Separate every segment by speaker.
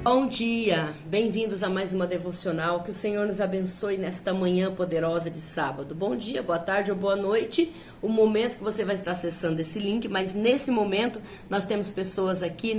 Speaker 1: Bom dia, bem-vindos a mais uma devocional, que o Senhor nos abençoe nesta manhã poderosa de sábado. Bom dia, boa tarde ou boa noite, o momento que você vai estar acessando esse link, mas nesse momento nós temos pessoas aqui,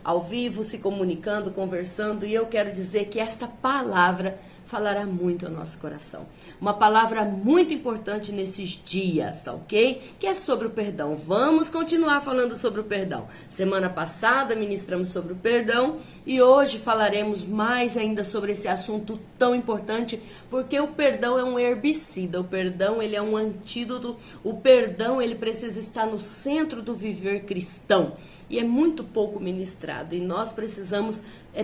Speaker 1: ao vivo, se comunicando, conversando, e eu quero dizer que esta palavra falará muito ao nosso coração. Uma palavra muito importante nesses dias, tá ok? Que é sobre o perdão. Vamos continuar falando sobre o perdão. Semana passada ministramos sobre o perdão e hoje falaremos mais ainda sobre esse assunto tão importante, porque o perdão é um herbicida, o perdão ele é um antídoto, o perdão ele precisa estar no centro do viver cristão. E é muito pouco ministrado, e nós precisamos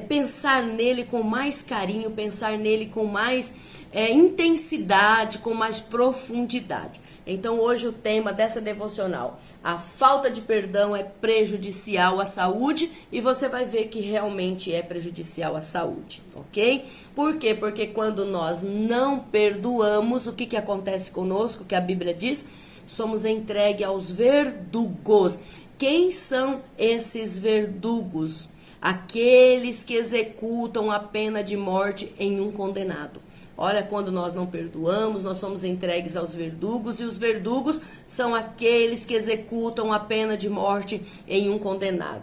Speaker 1: pensar nele com mais carinho, pensar nele com mais intensidade, com mais profundidade. Então hoje o tema dessa devocional, a falta de perdão é prejudicial à saúde, e você vai ver que realmente é prejudicial à saúde, ok? Por quê? Porque quando nós não perdoamos, o que acontece conosco, que a Bíblia diz? Somos entregues aos verdugos. Quem são esses verdugos? Aqueles que executam a pena de morte em um condenado. Olha, quando nós não perdoamos, nós somos entregues aos verdugos, e os verdugos são aqueles que executam a pena de morte em um condenado.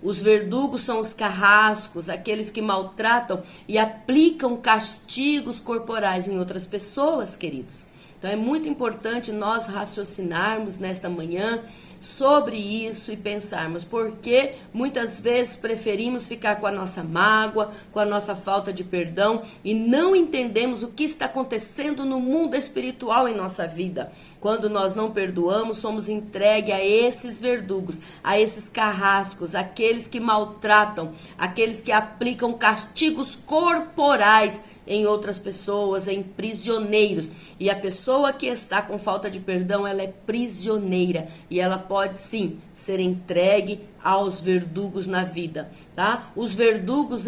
Speaker 1: Os verdugos são os carrascos, aqueles que maltratam e aplicam castigos corporais em outras pessoas, queridos. Então é muito importante nós raciocinarmos nesta manhã sobre isso e pensarmos, porque muitas vezes preferimos ficar com a nossa mágoa, com a nossa falta de perdão, e não entendemos o que está acontecendo no mundo espiritual em nossa vida. Quando nós não perdoamos, somos entregues a esses verdugos, a esses carrascos, aqueles que maltratam, aqueles que aplicam castigos corporais em outras pessoas, em prisioneiros. E a pessoa que está com falta de perdão, ela é prisioneira, e ela pode sim ser entregue aos verdugos na vida, tá? Os verdugos,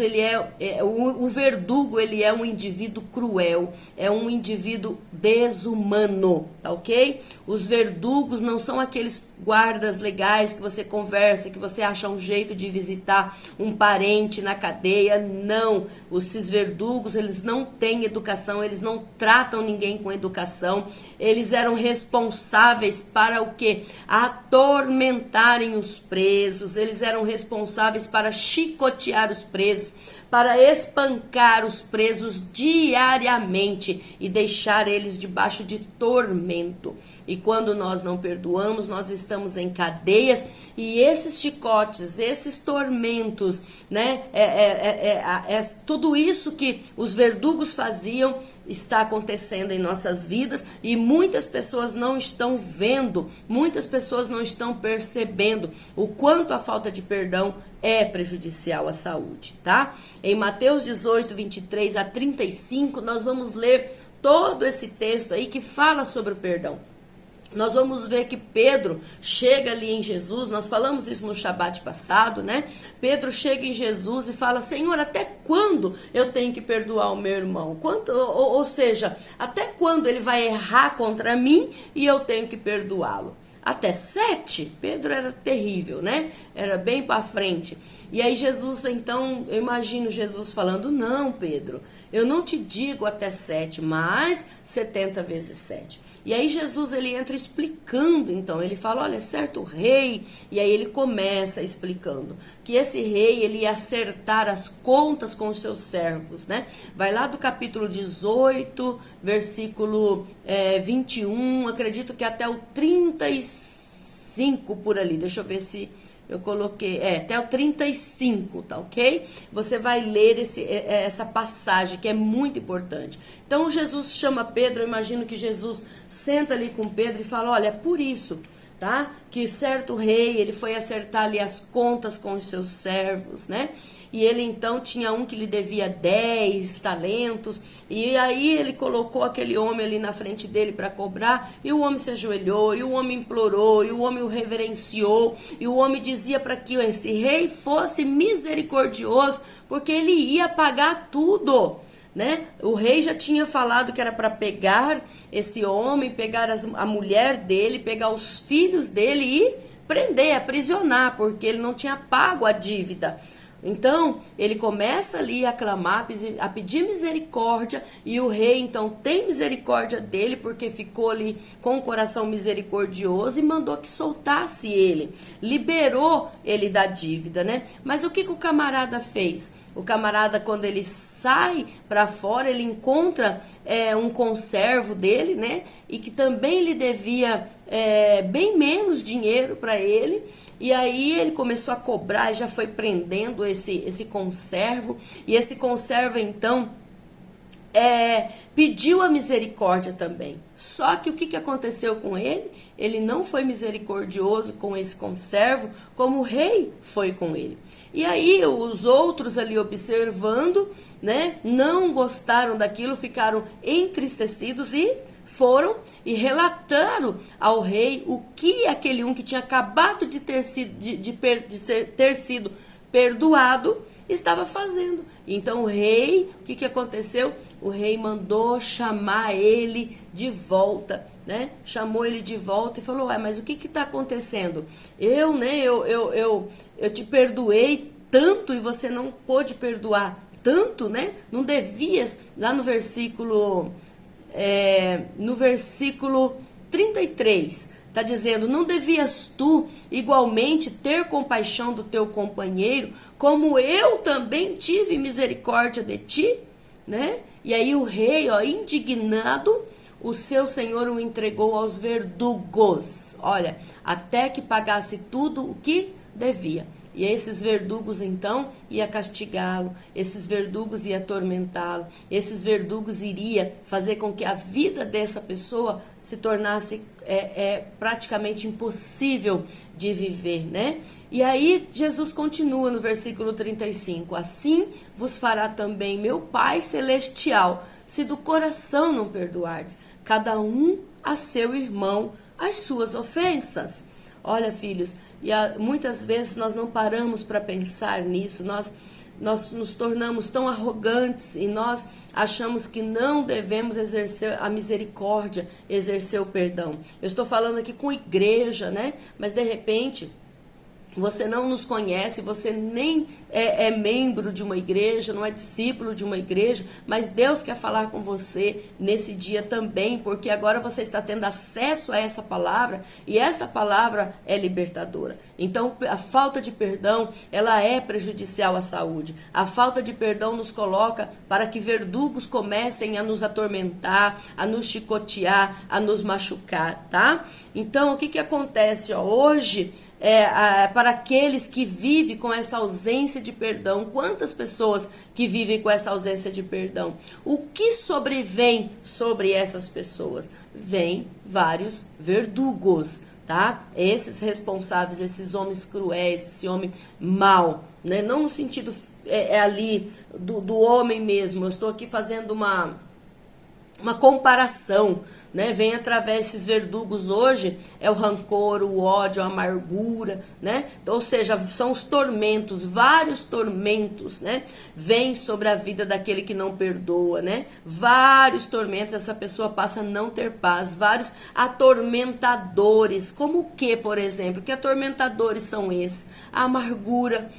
Speaker 1: o verdugo, ele é um indivíduo cruel, é um indivíduo desumano, tá ok? Os verdugos não são aqueles guardas legais que você conversa, que você acha um jeito de visitar um parente na cadeia, não. Esses verdugos, eles não têm educação, eles não tratam ninguém com educação, eles eram responsáveis para o quê? Atormentarem os presos, eles eram responsáveis para chicotear os presos, para espancar os presos diariamente e deixar eles debaixo de tormento. E quando nós não perdoamos, nós estamos em cadeias, e esses chicotes, esses tormentos, tudo isso que os verdugos faziam está acontecendo em nossas vidas, e muitas pessoas não estão vendo, muitas pessoas não estão percebendo o quanto a falta de perdão é prejudicial à saúde, tá? Em Mateus 18, 23 a 35, nós vamos ler todo esse texto aí que fala sobre o perdão. Nós vamos ver que Pedro chega ali em Jesus, nós falamos isso no Shabat passado, Pedro chega em Jesus e fala: Senhor, até quando eu tenho que perdoar o meu irmão? Ou seja, até quando ele vai errar contra mim e eu tenho que perdoá-lo? Até 7? Pedro era terrível, Era bem para frente. E aí Jesus, então, eu imagino Jesus falando: não, Pedro, eu não te digo até 7, mas 70 vezes 7. E aí Jesus, ele entra explicando, então, ele fala: olha, certo rei, e aí ele começa explicando que esse rei, ele ia acertar as contas com os seus servos, Vai lá do capítulo 18, versículo 21, acredito que até o 35 por ali, deixa eu ver se eu coloquei, até o 35, tá ok? Você vai ler essa passagem que é muito importante. Então Jesus chama Pedro, eu imagino que Jesus senta ali com Pedro e fala: olha, é por isso, tá? Que certo rei, ele foi acertar ali as contas com os seus servos, E ele então tinha um que lhe devia 10 talentos, e aí ele colocou aquele homem ali na frente dele para cobrar, e o homem se ajoelhou, e o homem implorou, e o homem o reverenciou, e o homem dizia para que esse rei fosse misericordioso, porque ele ia pagar tudo. O rei já tinha falado que era para pegar esse homem, pegar a mulher dele, pegar os filhos dele e prender, aprisionar, porque ele não tinha pago a dívida. Então, ele começa ali a clamar, a pedir misericórdia, e o rei, então, tem misericórdia dele, porque ficou ali com o coração misericordioso, e mandou que soltasse ele, liberou ele da dívida, né? Mas o que o camarada fez? O camarada, quando ele sai para fora, ele encontra um conservo dele, né? E que também lhe devia bem menos dinheiro para ele. E aí ele começou a cobrar e já foi prendendo esse conservo. E esse conservo, então, pediu a misericórdia também. Só que o que aconteceu com ele? Ele não foi misericordioso com esse conservo, como o rei foi com ele. E aí os outros ali observando, né, não gostaram daquilo, ficaram entristecidos e foram e relataram ao rei o que aquele que tinha acabado de ter sido perdoado estava fazendo. Então o rei, o que aconteceu? O rei mandou chamar ele de volta, né? Chamou ele de volta e falou: mas o que está acontecendo? Eu te perdoei tanto e você não pôde perdoar tanto, né? Não devias, lá no versículo 33, está dizendo: não devias tu igualmente ter compaixão do teu companheiro, como eu também tive misericórdia de ti, né? E aí o rei, indignado, o seu senhor o entregou aos verdugos, olha, até que pagasse tudo o que devia. E esses verdugos, então, ia castigá-lo, esses verdugos ia atormentá-lo, esses verdugos iria fazer com que a vida dessa pessoa se tornasse praticamente impossível de viver, né? E aí Jesus continua no versículo 35, assim vos fará também meu Pai Celestial, se do coração não perdoardes, cada um a seu irmão as suas ofensas. Olha, filhos, muitas vezes nós não paramos para pensar nisso, nós nos tornamos tão arrogantes e nós achamos que não devemos exercer a misericórdia, exercer o perdão. Eu estou falando aqui com igreja, né? Mas de repente você não nos conhece, você nem é membro de uma igreja, não é discípulo de uma igreja, mas Deus quer falar com você nesse dia também, porque agora você está tendo acesso a essa palavra, e essa palavra é libertadora. Então, a falta de perdão, ela é prejudicial à saúde. A falta de perdão nos coloca para que verdugos comecem a nos atormentar, a nos chicotear, a nos machucar, tá? Então, o que acontece, hoje? Para aqueles que vivem com essa ausência de perdão. Quantas pessoas que vivem com essa ausência de perdão? O que sobrevém sobre essas pessoas? Vem vários verdugos, tá? Esses responsáveis, esses homens cruéis, esse homem mau, né? Não no sentido ali do homem mesmo. Eu estou aqui fazendo uma comparação, né? Vem através desses verdugos hoje, é o rancor, o ódio, a amargura, né? Ou seja, são os tormentos, vários tormentos, né? Vem sobre a vida daquele que não perdoa, né? Vários tormentos, essa pessoa passa a não ter paz, vários atormentadores, como o que, por exemplo? Que atormentadores são esses? A amargura.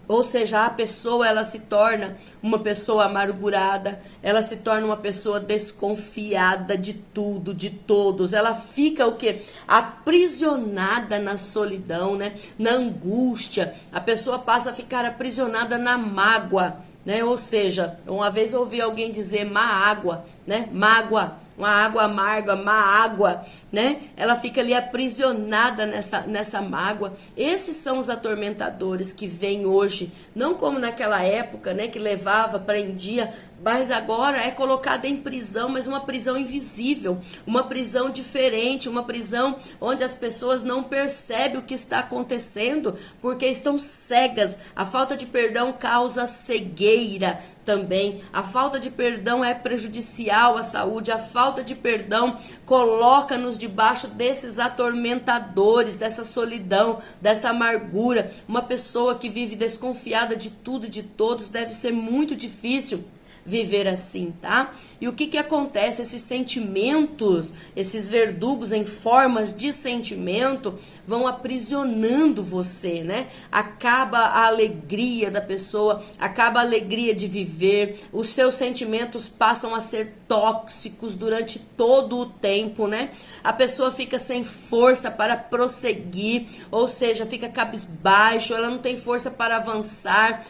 Speaker 1: Ou seja, a pessoa, ela se torna uma pessoa amargurada, ela se torna uma pessoa desconfiada de tudo, de todos. Ela fica o quê? Aprisionada na solidão, né? Na angústia. A pessoa passa a ficar aprisionada na mágoa, né? Ou seja, uma vez eu ouvi alguém dizer má água, né? Mágoa. Uma água amarga, má água, né? Ela fica ali aprisionada nessa mágoa. Esses são os atormentadores que vêm hoje, não como naquela época, né? Que levava, prendia, mas agora é colocada em prisão, mas uma prisão invisível, uma prisão diferente, uma prisão onde as pessoas não percebem o que está acontecendo, porque estão cegas. A falta de perdão causa cegueira também. A falta de perdão é prejudicial à saúde. A falta de perdão coloca-nos debaixo desses atormentadores, dessa solidão, dessa amargura. Uma pessoa que vive desconfiada de tudo e de todos deve ser muito difícil viver assim, tá? E o que que acontece? Esses sentimentos, esses verdugos em formas de sentimento vão aprisionando você, né? Acaba a alegria da pessoa, acaba a alegria de viver, os seus sentimentos passam a ser tóxicos durante todo o tempo, né? A pessoa fica sem força para prosseguir, ou seja, fica cabisbaixo, ela não tem força para avançar,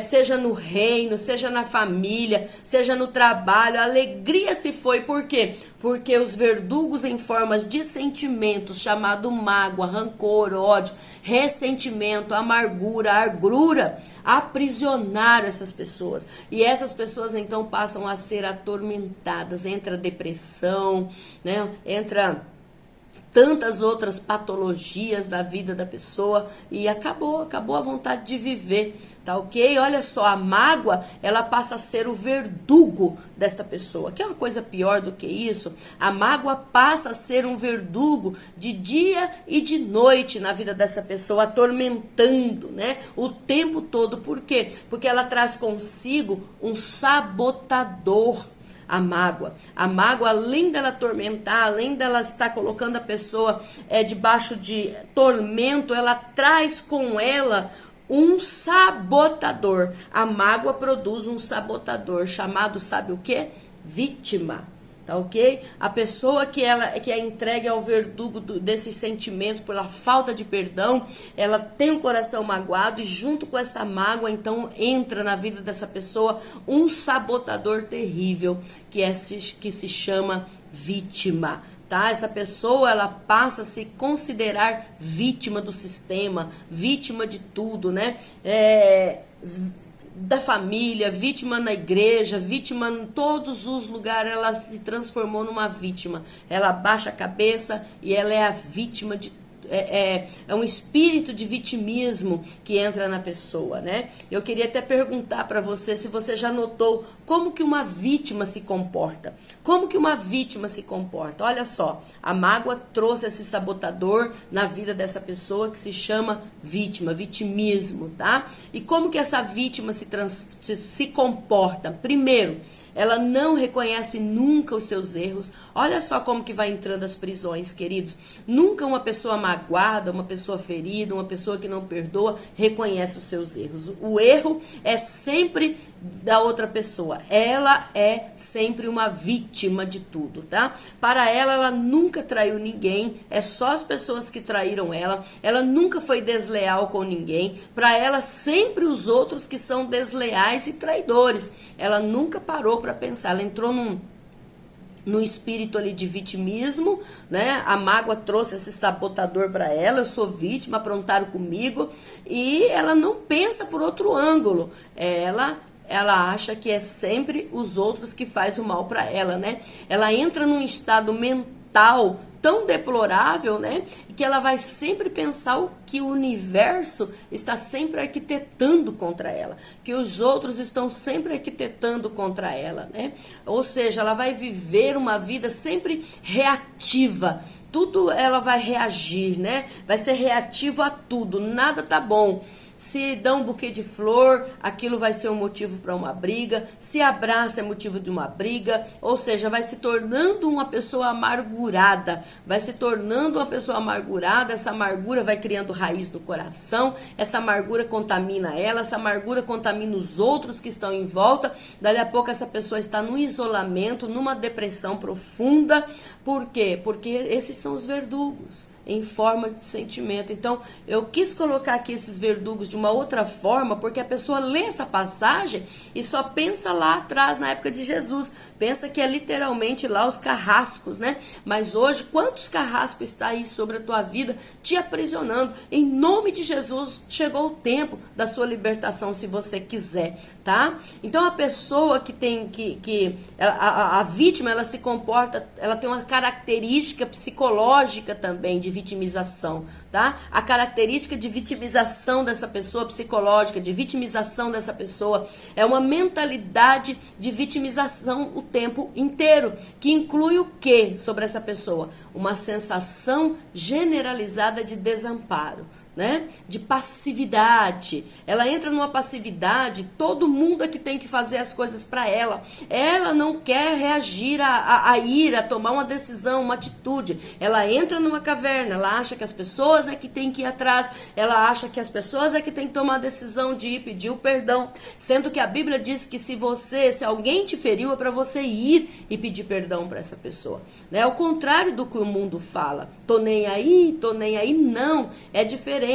Speaker 1: seja no reino, seja na família, seja no trabalho, a alegria se foi. Por quê? Porque os verdugos em formas de sentimentos, chamado mágoa, rancor, ódio, ressentimento, amargura, agrura, aprisionaram essas pessoas. E essas pessoas então passam a ser atormentadas, entra depressão, né? Entra tantas outras patologias da vida da pessoa e acabou a vontade de viver, tá ok? Olha só, a mágoa, ela passa a ser o verdugo desta pessoa. Quer uma coisa pior do que isso? A mágoa passa a ser um verdugo de dia e de noite na vida dessa pessoa, atormentando, né? O tempo todo. Por quê? Porque ela traz consigo um sabotador. A mágoa, além dela atormentar, além dela estar colocando a pessoa debaixo de tormento, ela traz com ela um sabotador. A mágoa produz um sabotador chamado, sabe o quê? Vítima. Tá ok? A pessoa que é entregue ao verdugo desses sentimentos pela falta de perdão, ela tem um coração magoado e junto com essa mágoa, então, entra na vida dessa pessoa um sabotador terrível que se chama vítima. Tá? Essa pessoa, ela passa a se considerar vítima do sistema, vítima de tudo, né? Da família, vítima na igreja, vítima em todos os lugares, ela se transformou numa vítima. Ela abaixa a cabeça e ela é a vítima de um espírito de vitimismo que entra na pessoa, né? Eu queria até perguntar para você se você já notou como que uma vítima se comporta. Como que uma vítima se comporta? Olha só, a mágoa trouxe esse sabotador na vida dessa pessoa que se chama vítima, vitimismo, tá? E como que essa vítima se comporta? Primeiro, ela não reconhece nunca os seus erros. Olha só como que vai entrando as prisões, queridos. Nunca uma pessoa magoada, uma pessoa ferida, uma pessoa que não perdoa, reconhece os seus erros. O erro é sempre da outra pessoa. Ela é sempre uma vítima de tudo, tá? Para ela, ela nunca traiu ninguém. É só as pessoas que traíram ela. Ela nunca foi desleal com ninguém. Para ela, sempre os outros que são desleais e traidores. Ela nunca parou para pensar, ela entrou no espírito ali de vitimismo, né? A mágoa trouxe esse sabotador para ela, eu sou vítima, aprontaram comigo, e ela não pensa por outro ângulo. Ela acha que é sempre os outros que fazem o mal para ela, né? Ela entra num estado mental tão deplorável, né? Que ela vai sempre pensar que o universo está sempre arquitetando contra ela, que os outros estão sempre arquitetando contra ela, né? Ou seja, ela vai viver uma vida sempre reativa. Tudo ela vai reagir, né? Vai ser reativo a tudo, nada tá bom. Se dá um buquê de flor, aquilo vai ser um motivo para uma briga. Se abraça, é motivo de uma briga. Ou seja, vai se tornando uma pessoa amargurada. Vai se tornando uma pessoa amargurada. Essa amargura vai criando raiz no coração. Essa amargura contamina ela. Essa amargura contamina os outros que estão em volta. Dali a pouco essa pessoa está no isolamento, numa depressão profunda. Por quê? Porque esses são os verdugos em forma de sentimento. Então, eu quis colocar aqui esses verdugos de uma outra forma, porque a pessoa lê essa passagem e só pensa lá atrás, na época de Jesus. Pensa que é literalmente lá os carrascos, né? Mas hoje, quantos carrascos está aí sobre a tua vida, te aprisionando? Em nome de Jesus, chegou o tempo da sua libertação, se você quiser, tá? Então, a pessoa que tem a vítima, ela se comporta, ela tem uma característica psicológica também de vitimização, tá? A característica de vitimização dessa pessoa, psicológica, de vitimização dessa pessoa, é uma mentalidade de vitimização o tempo inteiro, que inclui o quê sobre essa pessoa? Uma sensação generalizada de desamparo, né? De passividade. Ela entra numa passividade, todo mundo é que tem que fazer as coisas para ela. Ela não quer reagir a ira, tomar uma decisão, uma atitude. Ela entra numa caverna, ela acha que as pessoas é que tem que ir atrás, ela acha que as pessoas é que tem que tomar a decisão de ir pedir o perdão, sendo que a Bíblia diz que se alguém te feriu, é para você ir e pedir perdão para essa pessoa, né? Ao contrário do que o mundo fala, tô nem aí, não, é diferente.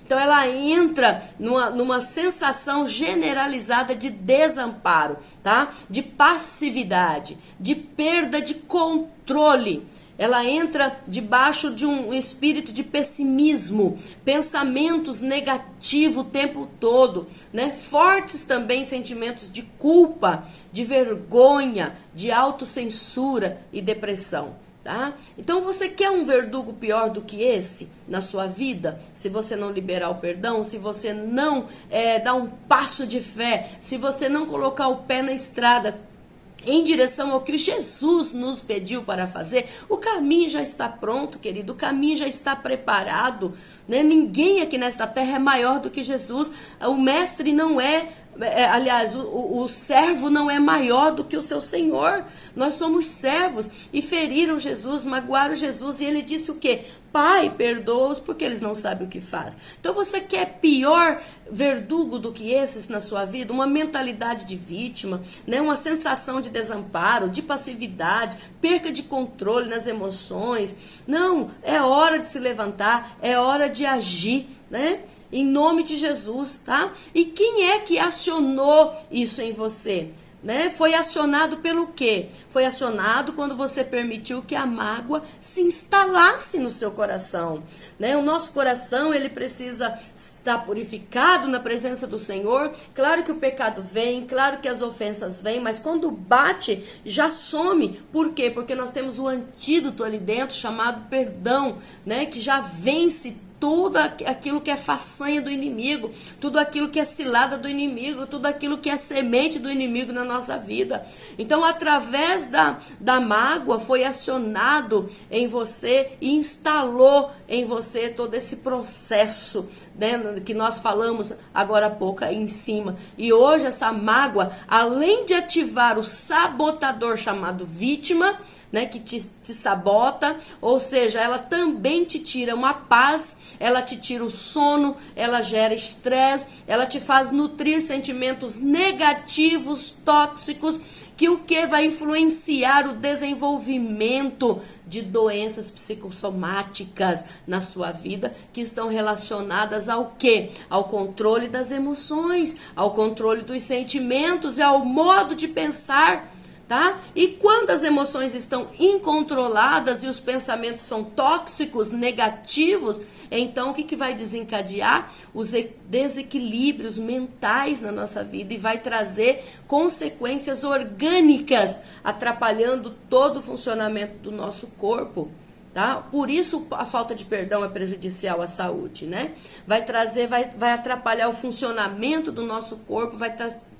Speaker 1: Então ela entra numa sensação generalizada de desamparo, tá? De passividade, de perda de controle. Ela entra debaixo de um espírito de pessimismo, pensamentos negativos o tempo todo, né? Fortes também sentimentos de culpa, de vergonha, de autocensura e depressão. Tá? Então você quer um verdugo pior do que esse na sua vida? Se você não liberar o perdão, se você não dar um passo de fé, se você não colocar o pé na estrada em direção ao que Jesus nos pediu para fazer, o caminho já está pronto, querido, o caminho já está preparado, né? Ninguém aqui nesta terra é maior do que Jesus. O mestre não aliás, o servo não é maior do que o seu Senhor. Nós somos servos e feriram Jesus, magoaram Jesus, e ele disse o quê? Pai, perdoa-os porque eles não sabem o que faz. Então você quer pior verdugo do que esses na sua vida? Uma mentalidade de vítima, né? Uma sensação de desamparo, de passividade, perca de controle nas emoções. Não, é hora de se levantar, é hora de agir, né? Em nome de Jesus, tá? E quem é que acionou isso em você? Né? Foi acionado pelo quê? Foi acionado quando você permitiu que a mágoa se instalasse no seu coração, né? O nosso coração, ele precisa estar purificado na presença do Senhor. Claro que o pecado vem, claro que as ofensas vêm, mas quando bate, já some. Por quê? Porque nós temos o antídoto ali dentro chamado perdão, né? Que já vence tudo aquilo que é façanha do inimigo, tudo aquilo que é cilada do inimigo, tudo aquilo que é semente do inimigo na nossa vida. Então, através da mágoa, foi acionado em você e instalou em você todo esse processo, né, que nós falamos agora há pouco aí em cima. E hoje essa mágoa, além de ativar o sabotador chamado vítima, né, que te sabota, ou seja, ela também te tira uma paz, ela te tira o sono, ela gera estresse, ela te faz nutrir sentimentos negativos, tóxicos, que vai influenciar o desenvolvimento de doenças psicossomáticas na sua vida, que estão relacionadas ao quê? Ao controle das emoções, ao controle dos sentimentos e ao modo de pensar. Tá? E quando as emoções estão incontroladas e os pensamentos são tóxicos, negativos, então o que vai desencadear? Os desequilíbrios mentais na nossa vida e vai trazer consequências orgânicas, atrapalhando todo o funcionamento do nosso corpo. Tá? Por isso a falta de perdão é prejudicial à saúde, né? Vai atrapalhar o funcionamento do nosso corpo, vai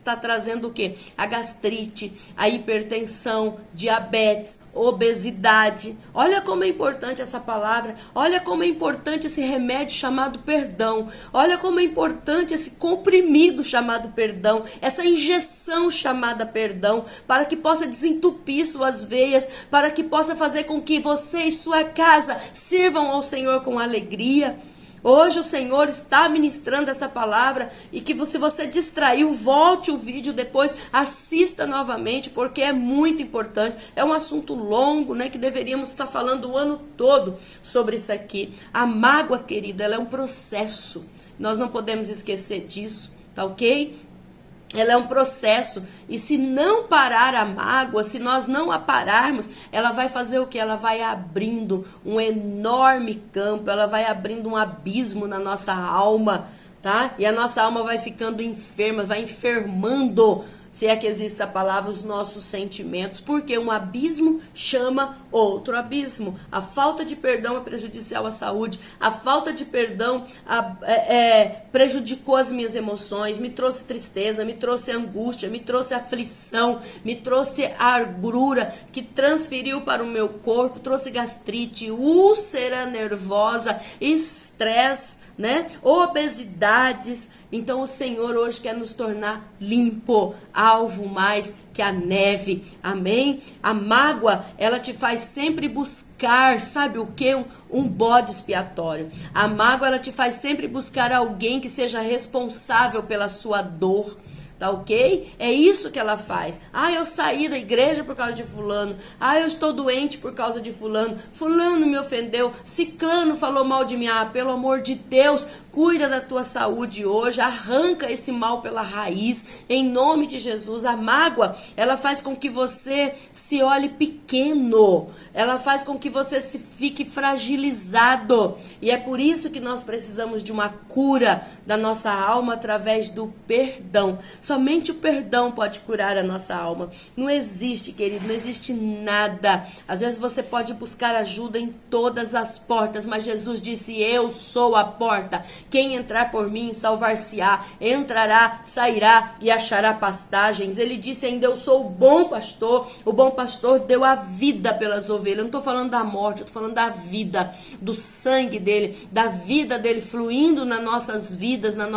Speaker 1: tá trazendo o quê? A gastrite, a hipertensão, diabetes, obesidade. Olha como é importante essa palavra, olha como é importante esse remédio chamado perdão, olha como é importante esse comprimido chamado perdão, essa injeção chamada perdão, para que possa desentupir suas veias, para que possa fazer com que você e sua casa sirvam ao Senhor com alegria. Hoje o Senhor está ministrando essa palavra e que se você distraiu, volte o vídeo depois, assista novamente, porque é muito importante. É um assunto longo, né, que deveríamos estar falando o ano todo sobre isso aqui. A mágoa, querida, ela é um processo. Nós não podemos esquecer disso, tá ok? Ela é um processo, e se não parar a mágoa, se nós não a pararmos, ela vai fazer o que? Ela vai abrindo um enorme campo, ela vai abrindo um abismo na nossa alma, tá? E a nossa alma vai ficando enferma, vai enfermando, se é que existe essa palavra, os nossos sentimentos, porque um abismo chama outro abismo. A falta de perdão é prejudicial à saúde, a falta de perdão prejudicou as minhas emoções, me trouxe tristeza, me trouxe angústia, me trouxe aflição, me trouxe argrura, que transferiu para o meu corpo, trouxe gastrite, úlcera nervosa, estresse, né? Obesidades. Então o Senhor hoje quer nos tornar limpo, alvo mais que a neve, amém? A mágoa, ela te faz sempre buscar, sabe o que? Um bode expiatório. A mágoa, ela te faz sempre buscar alguém que seja responsável pela sua dor. Tá ok? É isso que ela faz. Ah, eu saí da igreja por causa de fulano. Ah, eu estou doente por causa de fulano. Fulano me ofendeu. Ciclano falou mal de mim. Ah, pelo amor de Deus, cuida da tua saúde hoje. Arranca esse mal pela raiz. Em nome de Jesus. A mágoa, ela faz com que você se olhe pequeno. Ela faz com que você se fique fragilizado. E é por isso que nós precisamos de uma cura da nossa alma através do perdão. Somente o perdão pode curar a nossa alma. Não existe, querido, não existe nada. Às vezes você pode buscar ajuda em todas as portas, mas Jesus disse: eu sou a porta. Quem entrar por mim salvar-se-á, entrará, sairá e achará pastagens. Ele disse ainda: eu sou o bom pastor. O bom pastor deu a vida pelas ovelhas. Eu não estou falando da morte, eu estou falando da vida, do sangue dele, da vida dele fluindo nas nossas vidas, nas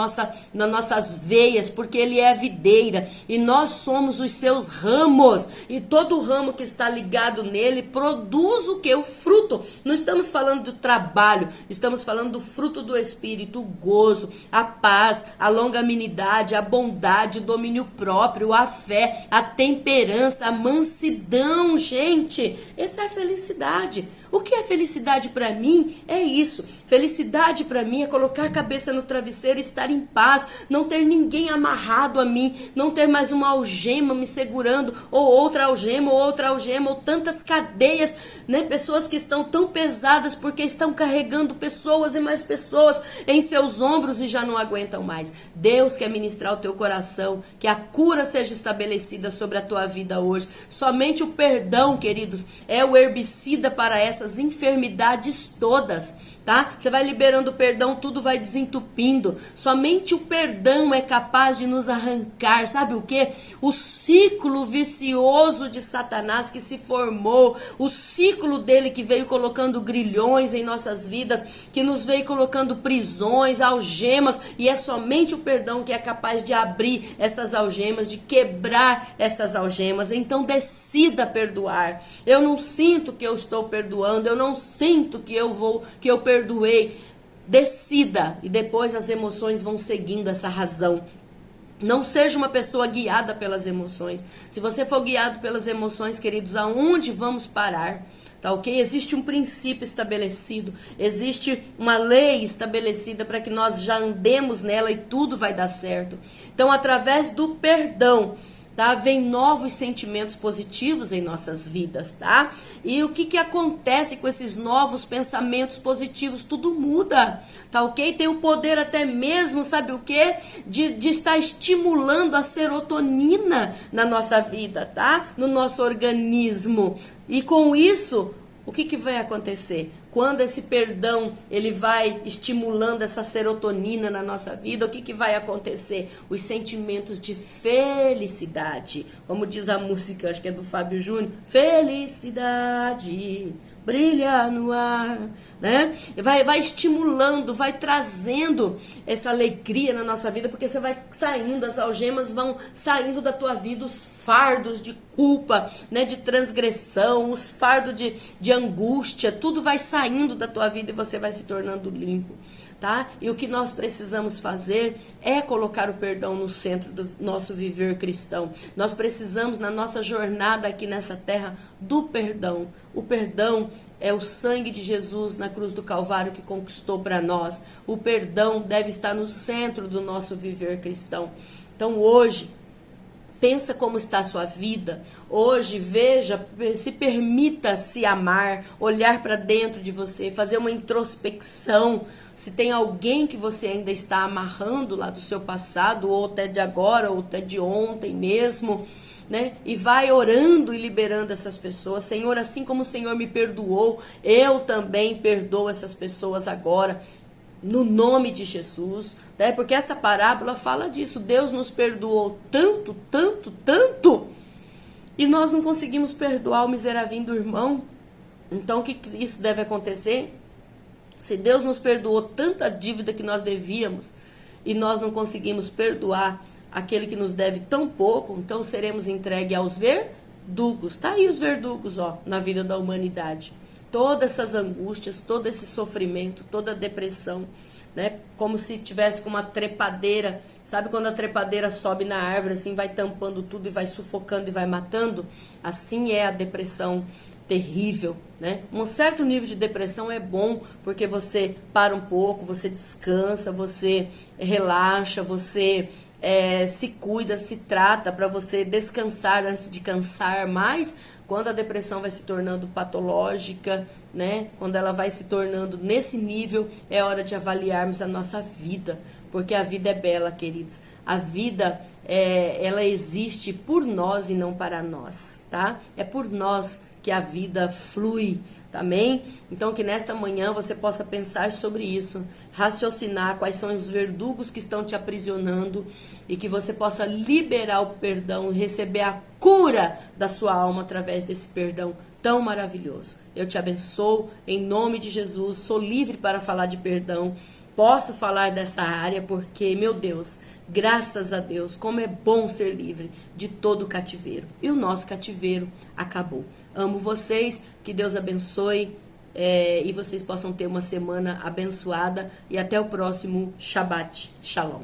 Speaker 1: nossas veias, porque ele é a videira e nós somos os seus ramos, e todo ramo que está ligado nele produz o que? O fruto. Não estamos falando do trabalho, estamos falando do fruto do Espírito, o gozo, a paz, a longanimidade, a bondade, o domínio próprio, a fé, a temperança, a mansidão. Gente, essa é a felicidade. O que é felicidade para mim? É isso. Felicidade para mim é colocar a cabeça no travesseiro e estar em paz, não ter ninguém amarrado a mim, não ter mais uma algema me segurando, ou outra algema, ou tantas cadeias, né? Pessoas que estão tão pesadas porque estão carregando pessoas e mais pessoas em seus ombros e já não aguentam mais. Deus quer ministrar o teu coração, que a cura seja estabelecida sobre a tua vida hoje. Somente o perdão, queridos, é o herbicida para essas enfermidades todas, tá? Você vai liberando o perdão, tudo vai desentupindo. Somente o perdão é capaz de nos arrancar, sabe o quê? O ciclo vicioso de Satanás que se formou, o ciclo dele que veio colocando grilhões em nossas vidas, que nos veio colocando prisões, algemas, e é somente o perdão que é capaz de abrir essas algemas, de quebrar essas algemas. Então decida perdoar. Eu não sinto que eu estou perdoando, eu não sinto que eu perdoei. Decida, e depois as emoções vão seguindo essa razão. Não seja uma pessoa guiada pelas emoções. Se você for guiado pelas emoções, queridos, aonde vamos parar? Tá ok? Existe um princípio estabelecido, existe uma lei estabelecida para que nós já andemos nela e tudo vai dar certo. Então, através do perdão, tá? Vem novos sentimentos positivos em nossas vidas, tá? E o que acontece com esses novos pensamentos positivos? Tudo muda, tá ok? Tem o poder até mesmo, sabe o quê? De estar estimulando a serotonina na nossa vida, tá? No nosso organismo. E com isso, o que vai acontecer? Quando esse perdão, ele vai estimulando essa serotonina na nossa vida, o que vai acontecer? Os sentimentos de felicidade. Como diz a música, acho que é do Fábio Júnior. Felicidade brilha no ar, né? Vai estimulando, vai trazendo essa alegria na nossa vida, porque você vai saindo, as algemas vão saindo da tua vida, os fardos de culpa, né, de transgressão, os fardos de angústia, tudo vai saindo da tua vida e você vai se tornando limpo, tá? E o que nós precisamos fazer é colocar o perdão no centro do nosso viver cristão. Nós precisamos, na nossa jornada aqui nessa terra, do perdão. O perdão é o sangue de Jesus na cruz do Calvário que conquistou para nós. O perdão deve estar no centro do nosso viver cristão. Então hoje, pensa como está a sua vida. Hoje, veja, se permita se amar, olhar para dentro de você, fazer uma introspecção Se tem alguém que você ainda está amarrando lá do seu passado, ou até de agora, ou até de ontem mesmo, né? E vai orando e liberando essas pessoas. Senhor, assim como o Senhor me perdoou, eu também perdoo essas pessoas agora, no nome de Jesus, né? Porque essa parábola fala disso. Deus nos perdoou tanto, tanto, tanto, e nós não conseguimos perdoar o miserável do irmão. Então, o que isso deve acontecer? Se Deus nos perdoou tanta dívida que nós devíamos, e nós não conseguimos perdoar aquele que nos deve tão pouco, então seremos entregues aos verdugos. Tá aí os verdugos, ó, na vida da humanidade. Todas essas angústias, todo esse sofrimento, toda a depressão, né? Como se tivesse com uma trepadeira. Sabe quando a trepadeira sobe na árvore, assim, vai tampando tudo e vai sufocando e vai matando? Assim é a depressão terrível, né? Um certo nível de depressão é bom, porque você para um pouco, você descansa, você relaxa, você se cuida, se trata para você descansar antes de cansar mais. Quando a depressão vai se tornando patológica, né? Quando ela vai se tornando nesse nível, é hora de avaliarmos a nossa vida, porque a vida é bela, queridos. A vida, ela existe por nós e não para nós, tá? É por nós que a vida flui, também. Então, que nesta manhã você possa pensar sobre isso, raciocinar quais são os verdugos que estão te aprisionando, e que você possa liberar o perdão, receber a cura da sua alma através desse perdão tão maravilhoso. Eu te abençoo em nome de Jesus. Sou livre para falar de perdão. Posso falar dessa área porque, meu Deus, graças a Deus, como é bom ser livre de todo cativeiro. E o nosso cativeiro acabou. Amo vocês, que Deus abençoe e vocês possam ter uma semana abençoada. E até o próximo Shabbat Shalom.